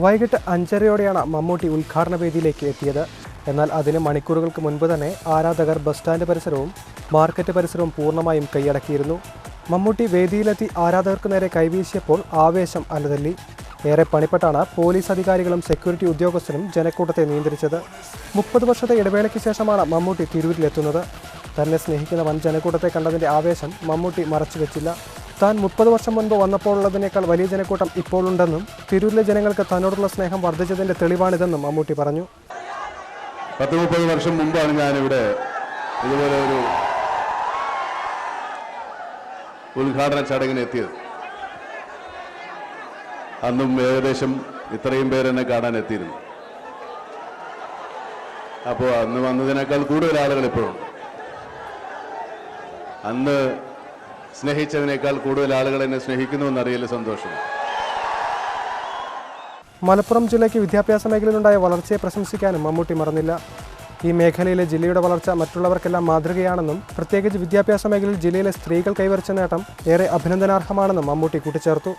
വൈകിട്ട് 5:30യോടെയാണ് മമ്മൂട്ടി ഉദ്ഘാടന വേദിയിലേക്ക് എത്തിയത്. എന്നാൽ അതിന് മണിക്കൂറുകൾക്ക് മുൻപ് തന്നെ ആരാധകർ ബസ് സ്റ്റാൻഡ് പരിസരവും മാർക്കറ്റ് പരിസരവും പൂർണ്ണമായും കൈയടക്കിയിരുന്നു. മമ്മൂട്ടി വേദിയിലെത്തി ആരാധകർക്ക് നേരെ കൈവീശിയപ്പോൾ ആവേശം അലതല്ലി. ഏറെ പണിപ്പെട്ടാണ് പോലീസ് അധികാരികളും സെക്യൂരിറ്റി ഉദ്യോഗസ്ഥരും ജനക്കൂട്ടത്തെ നിയന്ത്രിച്ചത്. 30 വർഷത്തെ ഇടവേളയ്ക്ക് ശേഷമാണ് മമ്മൂട്ടി തിരൂരിലെത്തുന്നത്. തന്നെ സ്നേഹിക്കുന്ന വൻ ജനക്കൂട്ടത്തെ കണ്ടതിൻ്റെ ആവേശം മമ്മൂട്ടി മറച്ചുവെച്ചില്ല. താൻ 30 വർഷം മുൻപ് വന്നപ്പോഴുള്ളതിനേക്കാൾ വലിയ ജനക്കൂട്ടം ഇപ്പോഴുണ്ടെന്നും തിരൂരിലെ ജനങ്ങൾക്ക് തന്നോടുള്ള സ്നേഹം വർദ്ധിച്ചതിൻ്റെ തെളിവാണിതെന്നും മമ്മൂട്ടി പറഞ്ഞു. 30 വർഷം മുമ്പാണ് ഞാനിവിടെ ഇതുപോലെ ഒരു ഉദ്ഘാടന ചടങ്ങിന് എത്തിയത്. അന്നും ഏകദേശം ഇത്രയും പേരെന്നെ കാണാൻ എത്തിയിരുന്നു. അപ്പോൾ അന്ന് വന്നതിനേക്കാൾ കൂടുതൽ ആളുകൾ ഇപ്പോഴുണ്ട്. അന്ന് സ്നേഹിച്ചതിനേക്കാൾ കൂടുതൽ ആളുകൾ എന്നെ സ്നേഹിക്കുന്നുവെന്നറിയില്ല സന്തോഷം. മലപ്പുറം ജില്ലയ്ക്ക് വിദ്യാഭ്യാസ മേഖലയിലുണ്ടായ വളർച്ചയെ പ്രശംസിക്കാനും മമ്മൂട്ടി മറന്നില്ല. ഈ മേഖലയിലെ ജില്ലയുടെ വളർച്ച മറ്റുള്ളവർക്കെല്ലാം മാതൃകയാണെന്നും പ്രത്യേകിച്ച് വിദ്യാഭ്യാസ മേഖലയിൽ ജില്ലയിലെ സ്ത്രീകൾ കൈവരിച്ച നേട്ടം ഏറെ അഭിനന്ദനാർഹമാണെന്നും മമ്മൂട്ടി കൂട്ടിച്ചേർത്തു.